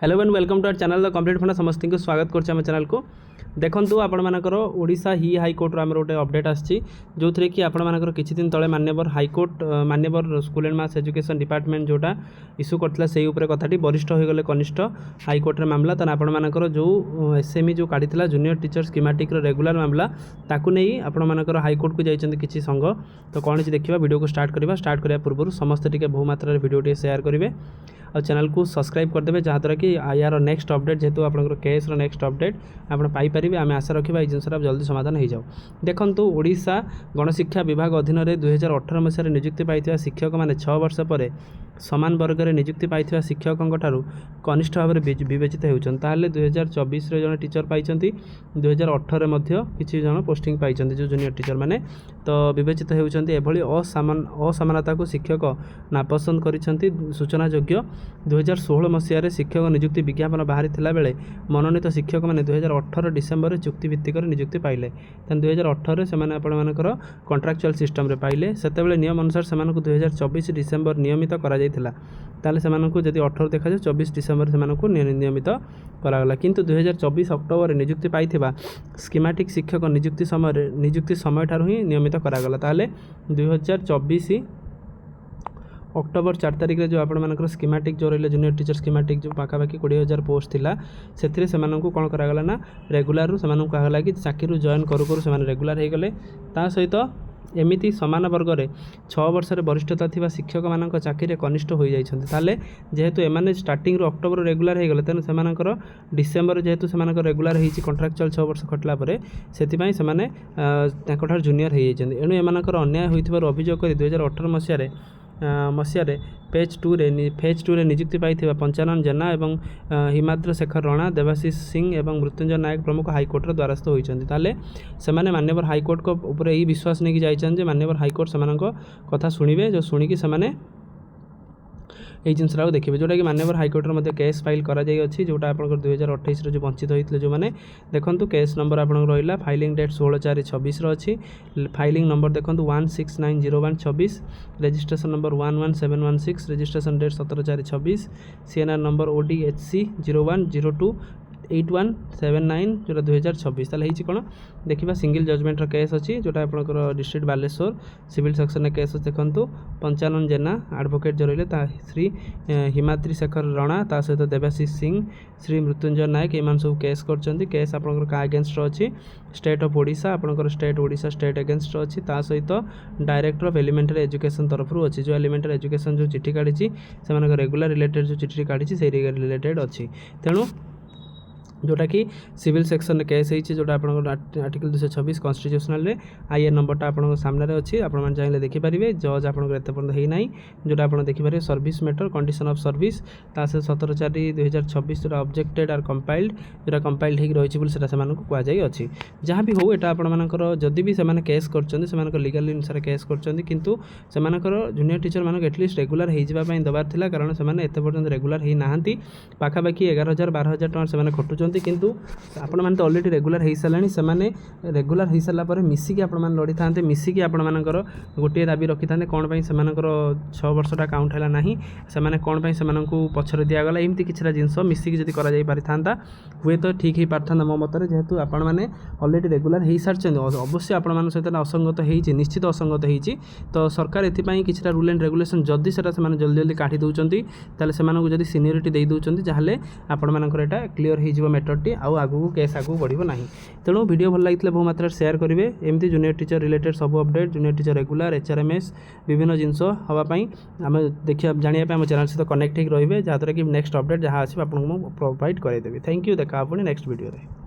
Hello and welcome to our channel the complete funda समस्त को स्वागत करछे हम चैनल को। देखंतु आपण मानकर ओडिशा ही हाईकोर्ट आमर गोटे अपडेट आसी जो थे कि आपण मानकर किछि दिन तले मान्यवर हाईकोर्ट मान्यवर school and mass education department जोटा इश्यू करथिला सेही ऊपर कथाटी वरिष्ठ हो गले कनिष्ठ हाईकोर्ट रे मामला तन आपण मानकर जो एसएमई जो काढिथिला जूनियर टीचर स्कीमेटिक रो रेगुलर मामला ताकू नै आपण मानकर हाईकोर्ट को जाइछन्ती किछि संघ। तो कोन छि देखिबा वीडियो को स्टार्ट करिया पूर्व समस्त टिके बहु मात्रा रे वीडियो टे शेयर करिवे और चैनल को सब्सक्राइब करदे जहाँद्वारा कि यार नेक्स्ट अपडेट जेहेतु आपंकर केस नेक्स्ट अपडेट आप पाइपर आम आशा रखा ये जिनसा जल्दी समाधान हो जाओ। देखु ओडिशा गणशिक्षा विभाग अधीन 2018 मसीह नियुक्ति पाई शिक्षक मैंने 6 वर्ष पर समान वर्ग में नियुक्ति पाई शिक्षकों कनिष्ठ भाव में विवेचित होते 2024 जन टीचर पाई 2018 किसी जन पोस्टिंग पाई जो जूनियर टीचर मैंने तो विवेचित होती असमानता को शिक्षक नापसंद कर सूचना योग्य 2016 मसीह शिक्षक नियुक्ति विज्ञापन बाहरी बेले मनोनीत शिक्षक मैंने 2018 डिसेम्बर चुक्तिभित्तिक नियुक्ति पाइले 2018 से आपर कंट्राक्चुअल सिस्टम रे पाइले से नियम अनुसार से 2024 डिसेम्बर नियमित करा ताले से जदि 18 देखा 24 डिसेम्बर से नियमित करागला किंतु 2024 अक्टोबर नियुक्ति पाई स्कीमेटिक शिक्षक नियुक्ति समय ठारू ही नियमित करागला ताले 2024 अक्टोबर 4 तारिख जो आपर स्कीमेटिक जो रही जूनियर टीचर स्कीमेटिक जो पाखापाखि 20,000 पोस्ट थिला से कौन करागला ना रेगुलर से कहला कि चाकरी जॉइन करू करू से रेगुलर हो गले ता सहित एमिति समान वर्ग में 6 वर्ष वरिष्ठता थिबा शिक्षक मानक चाकरी कनिष्ठ हो जाइछन्ति जेहेतु एमाने स्टार्टिंग रो अक्टोबर रेगुलर हो गले तेनु सेमानकर डिसेम्बर जेहेतु सेमानकर रेगुलर होईछि कंट्राक्चुअल 6 वर्ष खटला परे सेति से माने ताकठार जूनियर हो जाइछन्ति एणु एमानकर अन्याय होइथिबार अभियोग करी 2018 मसीह फेज 2 रे नियुक्ति पाई 55 जेना एवं हिमाद्र शेखर राणा देवाशीष सिंह एवं मृत्युंजय नायक प्रमुख हाईकोर्ट द्वारस्थ होइछन्ति से मान्यवर हाईकोर्ट को ऊपर यही विश्वास नहीं जाइछन्ति मान्यवर हाईकोर्ट से कथा शुणिबे जो शुणिकी से ये जिनसा देखिए जोटा कि मान्यवर हाईकोर्ट में केस फाइल कराई जोटा आप 2028 जो वंचित होते जो मैंने देखूँ केस नंबर आप रहा फाइलिंग डेट 16/4/26 अच्छी फाइलिंग नंबर देखो 16900126 registration number 11716 registration date 17/4/26 CNR number ODHC 0102 8179 जोटा 2026 ताले हिची कोन देखिबा सिंगल जजमेंट रो केस अछि जोटा आपनकर district Baleshwar civil section case देखंतु 55 जेना एडवोकेट जो रहिले ता श्री हिमाद्री शेखर राणा ता सहित देवाशीष सिंह श्री मृत्युंजय नायक एमान सब केस करचंती केस आपनकर का अगेंस्ट रो अछि स्टेट ऑफ ओडिशा आपनकर स्टेट ओडिशा स्टेट अगेंस्ट रो अछि ता सहित डायरेक्टर ऑफ एलिमेंटरी एजुकेशन तरफ रो अछि जो एलिमेंटरी एजुकेशन जो चिठी काढी छि सेमानकर रेगुलर रिलेटेड जो चिठी काढी छि सेही रिलेटेड अछि तेनु जोटा कि सिविल सेक्शन केस होती जोटा आप आर्टिकल 226 कन्स्टिट्यूशनल आईए नंबरटा आप सामने अच्छी आप चाहिए देखिपारे जज आप होना जोटा आप देखिपारे service matter condition of service तासे 17/4/2026 जोटा ऑब्जेक्टेड आर कंपाइल्ड जोटा कंपाइल्ड हो रही कहुई अच्छी जहाँ भी हो यहाँ आपर जदि भी से केस कर लीगल अनुसार केस किंतु से जूनियर टीचर मानक एटलिस्ट रेगुलर होगापी दबार था कारण से एत पर्यटन रेगुलर हो ना पाखापाखि 11,000-12,000 टଙ୍କା से खटुंट किंतु आपण मैंने तो ऑलरेडी रेगुलर हो सारे से रेगुलर हो सारापर मिसिकी आप लड़ी था मिसिकी आपर गोटे दाबी रखी था कौन से 6 वर्षटा काउंट है ना से कौन से पछर दिगला एमती किसी जिनस मिसिकी जब कर हुए तो ठीक हो पारता मो मत जेहेतु आपण मैंने ऑलरेडी रेगुलर हो सारी अवश्य आपण सहित असंगत हो निश्चित असंगत हो तो सरकार एपाई किसी रूल एंड रेगुलेशन जदि से जल्दी जल्दी काटी दौरान ताले जदि सीनियरिटी दे दौरान जहाँ आपर यहाँ क्लीयर हो मैटरटी आउ आगू केस आगू बढ़ो ना तेणु वीडियो भल लगी बहु मात्रा शेयर करेंगे एमती जूनियर टीचर रिलेटेड सब update junior teacher regular HRMS विभिन्न जिनस हाँपाई आम देखिए जानापी आम चैनल सहित कनेक्ट हो रही है जहाँद्वारा कि नेक्स्ट अपडेट जहाँ आस प्रोवाइड करदेवी। थैंक यू देखा नेक्स्ट वीडियो।